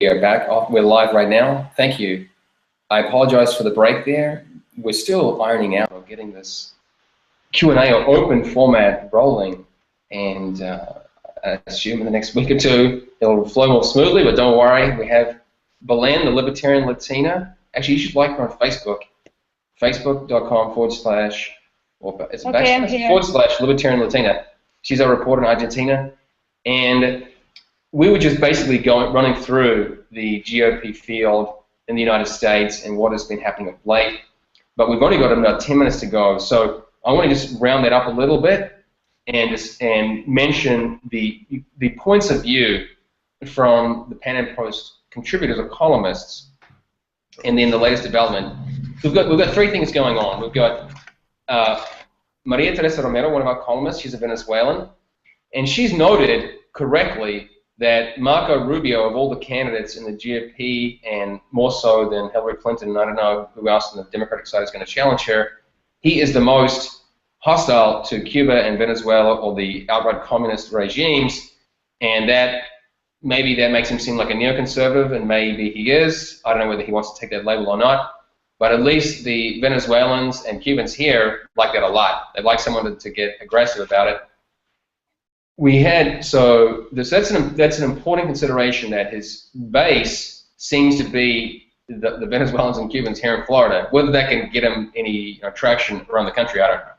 are back. We're live right now. Thank you. I apologize for the break there. We're still ironing out or getting this Q&A or open format rolling, and I assume in the next week or two it'll flow more smoothly, but don't worry. We have Belen, the Libertarian Latina. Actually, you should like her on Facebook. Facebook.com/ or it's / Libertarian Latina. She's our reporter in Argentina. And we were just basically running through the GOP field in the United States and what has been happening of late. But we've only got about 10 minutes to go. So I want to just round that up a little bit and mention the points of view from the PanAm Post contributors or columnists, and then the latest development. We've got three things going on. We've got Maria Teresa Romero, one of our columnists. She's a Venezuelan, and she's noted correctly that Marco Rubio, of all the candidates in the GOP, and more so than Hillary Clinton, and I don't know who else on the Democratic side is going to challenge her, he is the most hostile to Cuba and Venezuela, or the outright communist regimes, and that maybe that makes him seem like a neoconservative, and maybe he is. I don't know whether he wants to take that label or not, but at least the Venezuelans and Cubans here like that a lot. They like someone to get aggressive about it. That's an important consideration, that his base seems to be the Venezuelans and Cubans here in Florida. Whether that can get him any traction around the country, I don't know.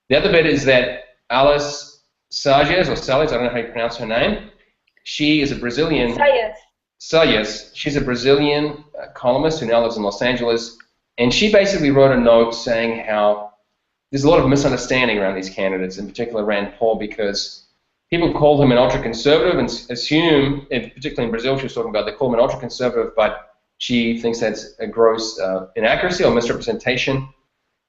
The other bit is that Alice Salles, I don't know how you pronounce her name. She is a Brazilian. Salles. She's a Brazilian columnist who now lives in Los Angeles, and she basically wrote a note saying how there's a lot of misunderstanding around these candidates, in particular Rand Paul, because people called him an ultra-conservative and assume, and particularly in Brazil, she was talking about, they call him an ultra-conservative, but she thinks that's a gross inaccuracy or misrepresentation,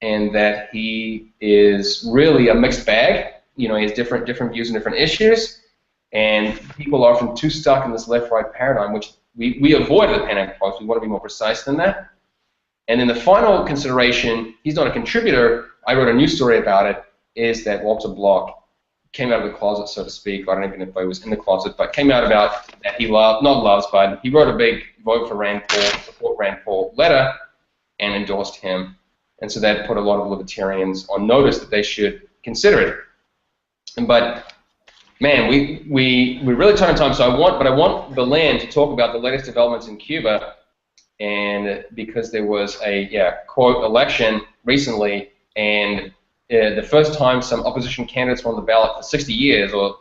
and that he is really a mixed bag. You know, he has different views on different issues, and people are often too stuck in this left-right paradigm, which we avoid at the PanAm Post. We want to be more precise than that. And then the final consideration, he's not a contributor, I wrote a news story about it, is that Walter Block came out of the closet, so to speak. I don't even know if he was in the closet, but came out about that he but he wrote a big vote for Rand Paul, support Rand Paul letter, and endorsed him. And so that put a lot of libertarians on notice that they should consider it. But man, we really tight on time, so I want Belén to talk about the latest developments in Cuba, and because there was a quote election recently, and the first time some opposition candidates were on the ballot for 60 years, or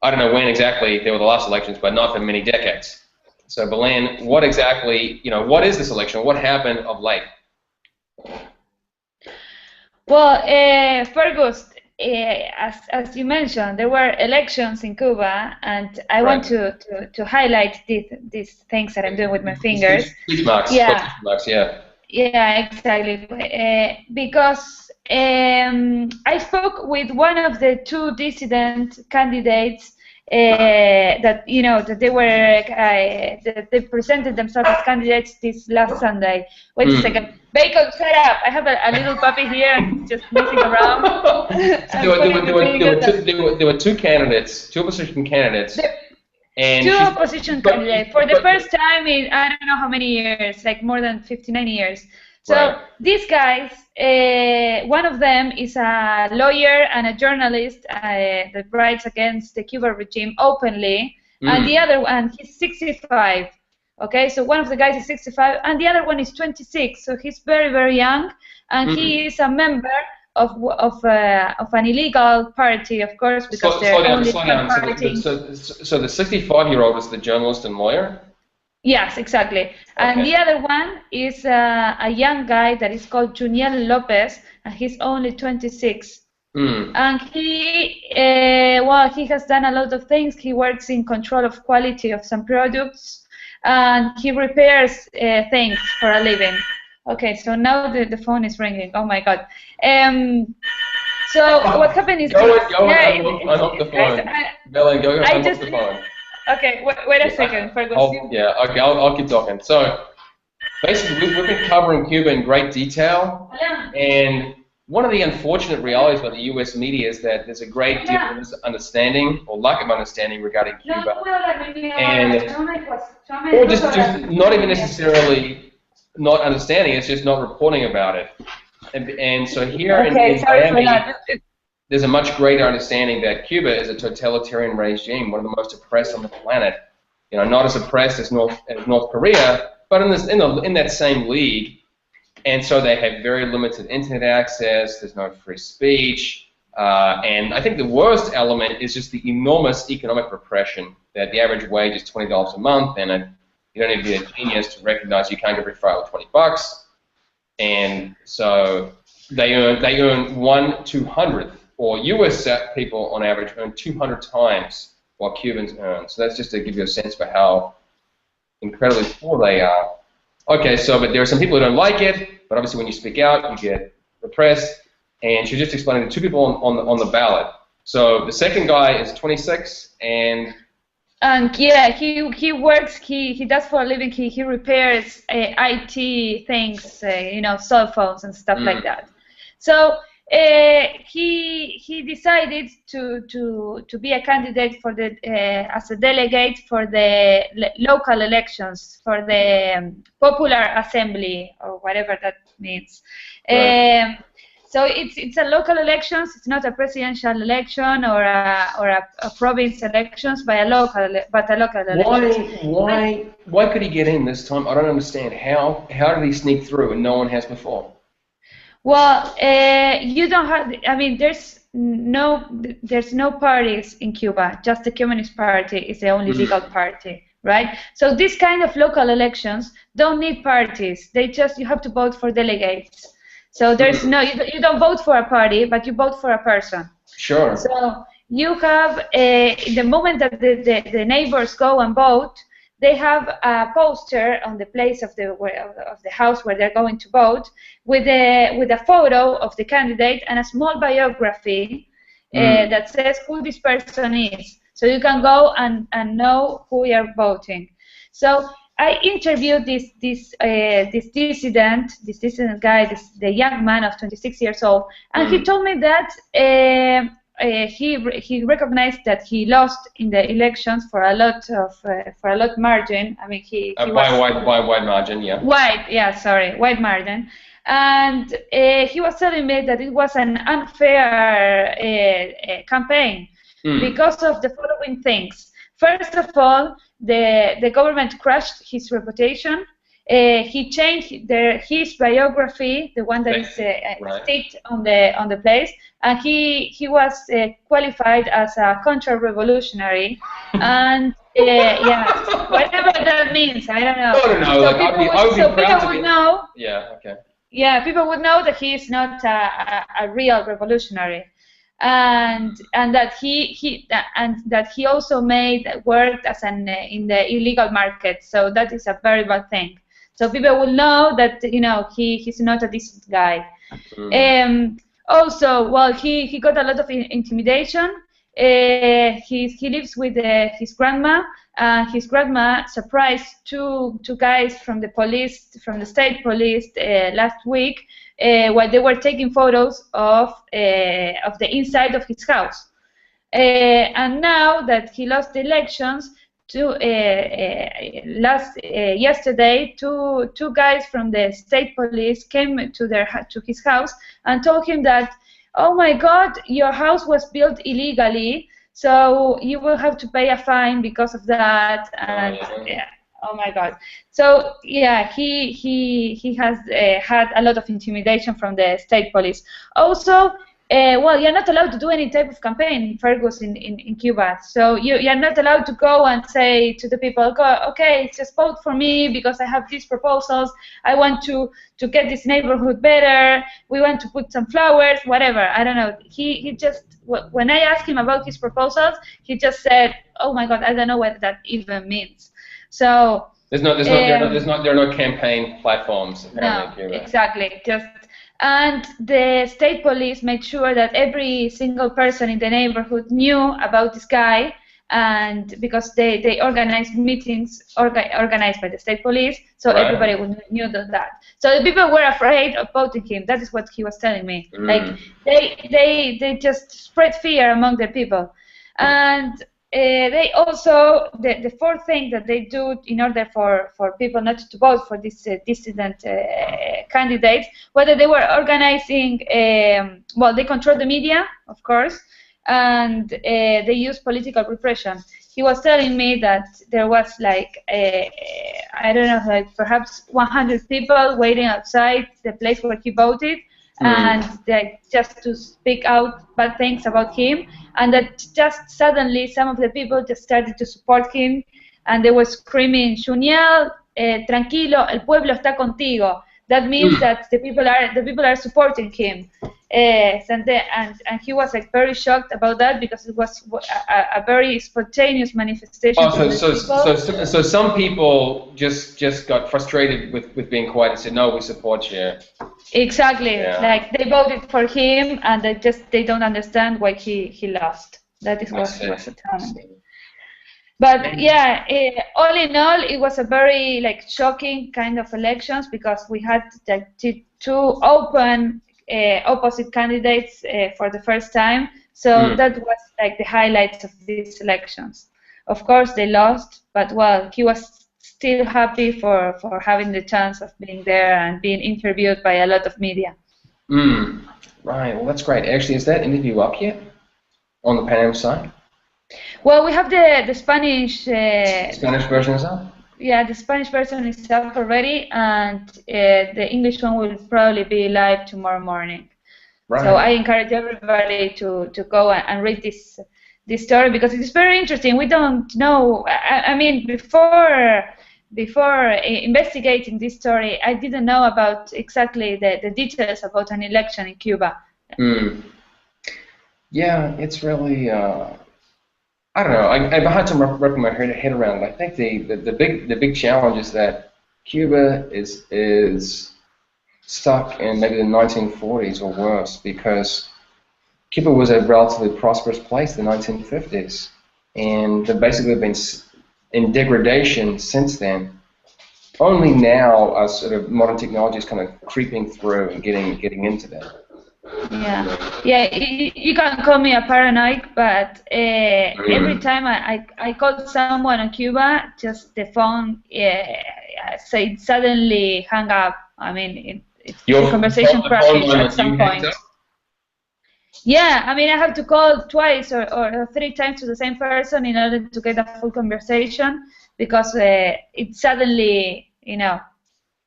I don't know when exactly they were the last elections, but not for many decades. So Belén, what exactly, what is this election? What happened of late? Well, Fergus, as you mentioned, there were elections in Cuba, and I want to highlight these things that I'm doing with my fingers. Speech marks. Yeah. Marks, yeah. Yeah, exactly. Because I spoke with one of the two dissident candidates that they presented themselves as candidates this last Sunday. Wait a second. Bacon, shut up! I have a little puppy here and just moving around. There were two candidates, two opposition candidates. Two opposition candidates for the first time in I don't know how many years, like more than 59 years. So these guys, one of them is a lawyer and a journalist that writes against the Cuban regime openly, and the other one, he's 65. Okay, so one of the guys is 65, and the other one is 26. So he's very, very young, and he is a member of an illegal party, of course, because they're only party. So the 65-year-old is the journalist and lawyer? Yes, exactly. And the other one is a young guy that is called Juniel Lopez, and he's only 26. And he has done a lot of things. He works in control of quality of some products, and he repairs things for a living. Okay, so now the phone is ringing. Oh my God. So what happened is... Go ahead, unhook the phone. Belén, go ahead, unhook the phone. Okay, wait a second, Fergus. I'll keep talking. So, basically, we've been covering Cuba in great detail, and one of the unfortunate realities about the U.S. media is that there's a great deal of misunderstanding or lack of understanding regarding Cuba, and or just not even necessarily not understanding. It's just not reporting about it. And so here in Miami, there's a much greater understanding that Cuba is a totalitarian regime, one of the most oppressed on the planet. You know, not as oppressed as North Korea, but in that same league. And so they have very limited internet access. There's no free speech, and I think the worst element is just the enormous economic repression. That the average wage is $20 a month, and you don't need to be a genius to recognize you can't get refiled with $20. And so they earn 1/200th, or U.S. people on average earn 200 times what Cubans earn. So that's just to give you a sense for how incredibly poor they are. Okay, so but there are some people who don't like it, but obviously when you speak out, you get repressed. And she's just explaining to two people on the ballot. So the second guy is 26, and yeah, he works. He does for a living. He repairs IT things, you know, cell phones and stuff like that. So he decided to be a candidate for the as a delegate for the local elections, for the popular assembly, or whatever that means. Right. So it's a local elections. It's not a presidential election or a province elections, but a local election. Why could he get in this time? I don't understand. How did he sneak through and no one has before? Well, you don't have. I mean, there's no parties in Cuba. Just the Communist Party is the only legal party, right? So this kind of local elections don't need parties. You have to vote for delegates. So there's you don't vote for a party, but you vote for a person. Sure. So you have the moment that the neighbors go and vote, they have a poster on the place of the house where they're going to vote with a photo of the candidate and a small biography that says who this person is. So you can go and know who you're voting. So I interviewed this dissident guy, the young man of 26 years old, and he told me that he recognized that he lost in the elections for a lot margin. I mean, by wide margin, yeah. Wide margin, and he was telling me that it was an unfair campaign because of the following things. First of all, the government crushed his reputation. He changed his biography, the one that is staked on the place, and he was qualified as a counter-revolutionary, and whatever that means, I don't know. So people would know. Yeah. Okay. Yeah, people would know that he is not a real revolutionary. And that he also worked as in the illegal market, so that is a very bad thing. So people will know that he's not a decent guy. Also, well, he got a lot of intimidation. He lives with his grandma. His grandma surprised two guys from the state police last week. While they were taking photos of the inside of his house, and now that he lost the elections, yesterday, two guys from the state police came to his house and told him that, oh my God, your house was built illegally, so you will have to pay a fine because of that, and oh my God! So yeah, he has had a lot of intimidation from the state police. Also, well, you're not allowed to do any type of campaign, Fergus, in Cuba. So you're not allowed to go and say to the people, okay, just vote for me because I have these proposals. I want to get this neighborhood better. We want to put some flowers, whatever. I don't know. He just, when I asked him about his proposals, he just said, oh my God, I don't know what that even means. So there are no campaign platforms. No, exactly. And the state police made sure that every single person in the neighborhood knew about this guy, and because they organized meetings organized by the state police, so everybody knew that. So the people were afraid of voting him. That is what he was telling me. Like they just spread fear among the people, and they also the fourth thing that they do in order for people not to vote for this dissident candidates, whether they were organizing. Well, they control the media, of course. And they use political repression. He was telling me that there was like, I don't know, like perhaps 100 people waiting outside the place where he voted, and just to speak out bad things about him, and that just suddenly some of the people just started to support him, and they were screaming, Juniel, tranquilo, el pueblo está contigo. That means that the people are supporting him. And he was like very shocked about that because it was a very spontaneous manifestation. Oh, so some people just got frustrated with being quiet and said, no, we support you. Exactly. Yeah. Like they voted for him, and they don't understand why he lost. That is what he was telling me. But yeah, all in all, it was a very like shocking kind of elections because we had like two open opposite candidates for the first time. So that was like the highlights of these elections. Of course, they lost, but well, he was still happy for having the chance of being there and being interviewed by a lot of media. Right. Well, that's great. Actually, is that interview up yet on the PanAm site? Well, we have the Spanish. Spanish version is up? Yeah, the Spanish version is up already, and the English one will probably be live tomorrow morning. Right. So I encourage everybody to go and read this story because it is very interesting. We don't know. I mean, before investigating this story, I didn't know about exactly the details about an election in Cuba. Yeah, it's really. I don't know. I've had to wrap my head around it. I think the big challenge is that Cuba is stuck in maybe the 1940s or worse, because Cuba was a relatively prosperous place in the 1950s, and they've basically been in degradation since then. Only now are sort of modern technologies kind of creeping through and getting into that. Yeah. You can call me a paranoid, but every time I called someone on Cuba, just the phone suddenly hung up. I mean, the conversation crashed at some point. Yeah, I mean, I have to call twice or 3 times to the same person in order to get a full conversation because it suddenly,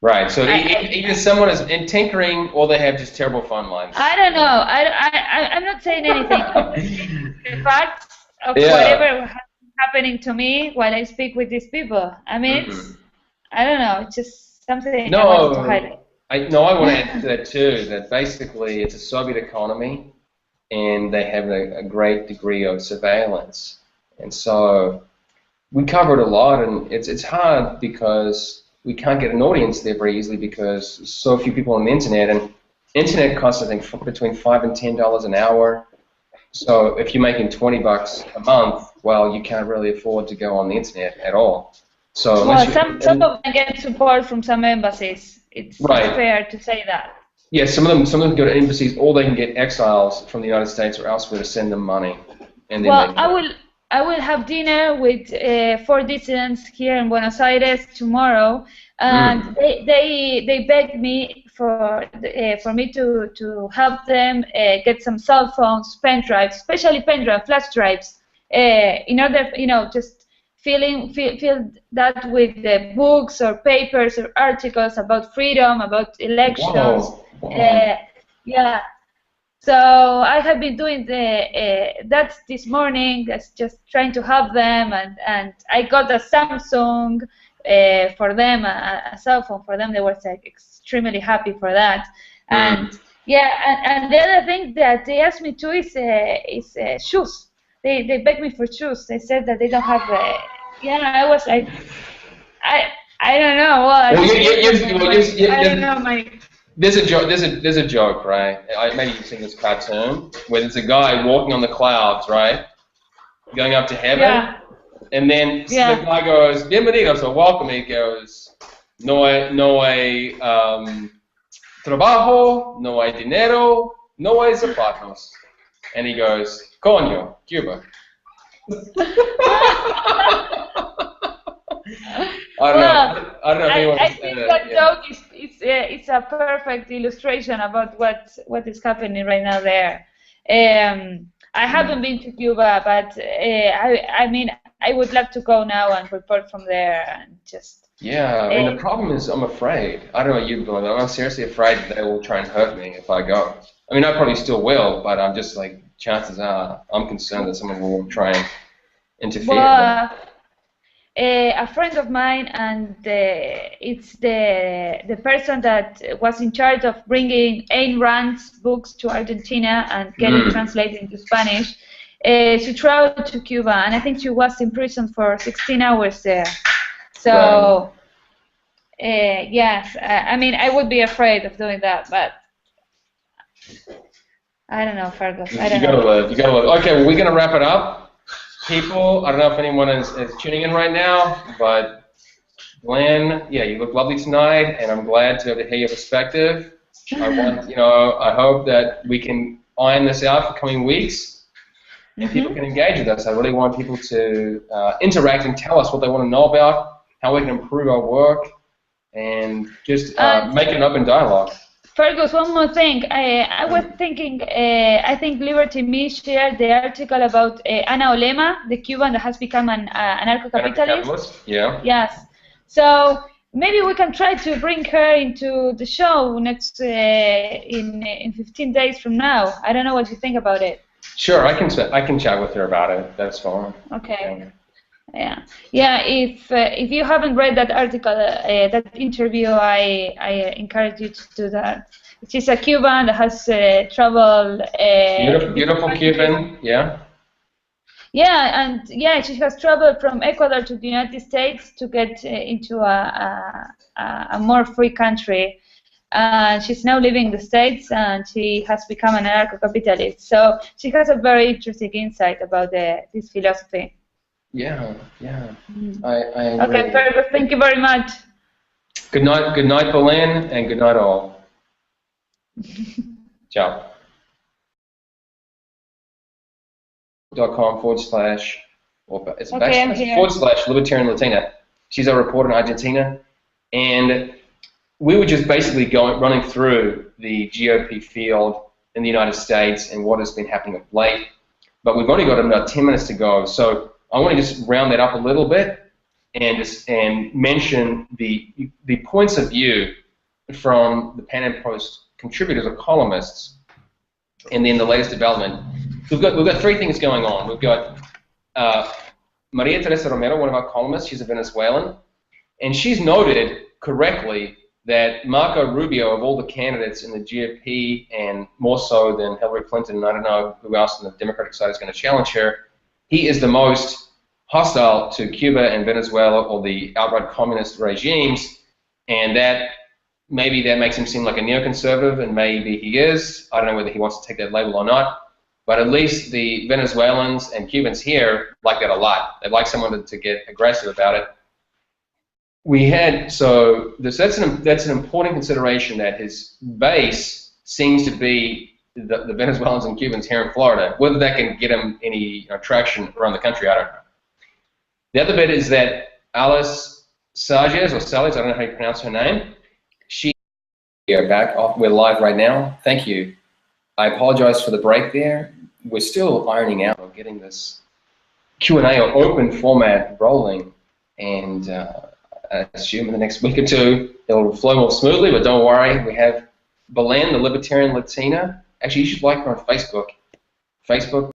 Right. So either someone is tinkering, or they have just terrible phone lines. I don't know. I'm not saying anything. The facts of whatever happening to me while I speak with these people. I mean, I don't know. It's just something I wanted to highlight. I want to add to that too. That basically it's a Soviet economy, and they have a great degree of surveillance, and so we covered a lot, and it's hard because we can't get an audience there very easily because so few people on the internet, and internet costs I think between $5 and $10 an hour. So if you're making $20 a month, well, you can't really afford to go on the internet at all. So some of them get support from some embassies. It's fair to say that. Yeah, some of them go to embassies, or they can get exiles from the United States or elsewhere to send them money. And then I will have dinner with 4 dissidents here in Buenos Aires tomorrow, and they begged me for me to help them get some cell phones, pen drives, especially pen drive, flash drives, in order, just fill that with books or papers or articles about freedom, about elections. Wow. Yeah. So I have been doing that this morning, just trying to help them, and I got a Samsung for them, a cell phone for them. They were like extremely happy for that, and and the other thing that they asked me to is shoes. They begged me for shoes. They said that they don't have. I was like, I don't know. Well, I don't know There's a joke, right? Maybe you've seen this cartoon where there's a guy walking on the clouds, right? going up to heaven. Yeah. And then the guy goes, bienvenido, so welcome. He goes, no hay trabajo, no hay dinero, no hay zapatos. And he goes, coño, Cuba. I don't know if anyone. I think that joke it's a perfect illustration about what is happening right now there. I haven't been to Cuba, but I mean, I would love to go now and report from there and just. Yeah, I mean, the problem is I'm afraid. I don't know what you're doing, but I'm seriously afraid that they will try and hurt me if I go. I mean, I probably still will, but I'm just like, chances are, I'm concerned that someone will try and interfere. Well, a friend of mine, and it's the person that was in charge of bringing Ayn Rand's books to Argentina and getting translated into Spanish. She traveled to Cuba, and I think she was in prison for 16 hours there. So, yes, I mean, I would be afraid of doing that, but I don't know, Fergus. I don't know. You gotta live. Okay, well, we're gonna wrap it up. People, I don't know if anyone is tuning in right now, but Glenn, yeah, you look lovely tonight, and I'm glad to be able to hear your perspective. I hope that we can iron this out for coming weeks, and people can engage with us. I really want people to interact and tell us what they want to know about, how we can improve our work, and just make an open dialogue. Fergus, one more thing. I was thinking, I think Liberty Me shared the article about Ana Olema, the Cuban that has become an anarcho-capitalist. Yeah. Yes. So maybe we can try to bring her into the show next in 15 days from now. I don't know what you think about it. Sure, I can chat with her about it. That's fine. Okay. Yeah. If you haven't read that article, that interview, I encourage you to do that. She's a Cuban that has traveled. Beautiful Cuban, yeah. Yeah, and she has traveled from Ecuador to the United States to get into a more free country. She's now living in the States, and she has become an anarcho-capitalist. So she has a very interesting insight about this philosophy. Yeah. I agree. Okay, Fergus, thank you very much. Good night, Belen, and good night all. Ciao. //Libertarian Latina. She's a reporter in Argentina, and we were just basically running through the GOP field in the United States and what has been happening of late. But we've only got about 10 minutes to go, so I want to just round that up a little bit and mention the points of view from the PanAm Post contributors or columnists, and then the latest development. We've got three things going on. We've got Maria Teresa Romero, one of our columnists. She's a Venezuelan, and she's noted correctly that Marco Rubio, of all the candidates in the GOP, and more so than Hillary Clinton, and I don't know who else on the Democratic side is going to challenge her, he is the most hostile to Cuba and Venezuela, or the outright communist regimes, and maybe that makes him seem like a neoconservative, and maybe he is. I don't know whether he wants to take that label or not, but at least the Venezuelans and Cubans here like that a lot. They like someone to get aggressive about it. That's an important consideration, that his base seems to be the Venezuelans and Cubans here in Florida. Whether that can get him any traction around the country, I don't know. The other bit is that Alice Sages, or Salis, I don't know how you pronounce her name, we're back. We're live right now. Thank you. I apologize for the break there. We're still ironing out, getting this Q&A or open format rolling, and I assume in the next week or two it'll flow more smoothly, but don't worry. We have Belen, the Libertarian Latina. Actually, you should like her on Facebook.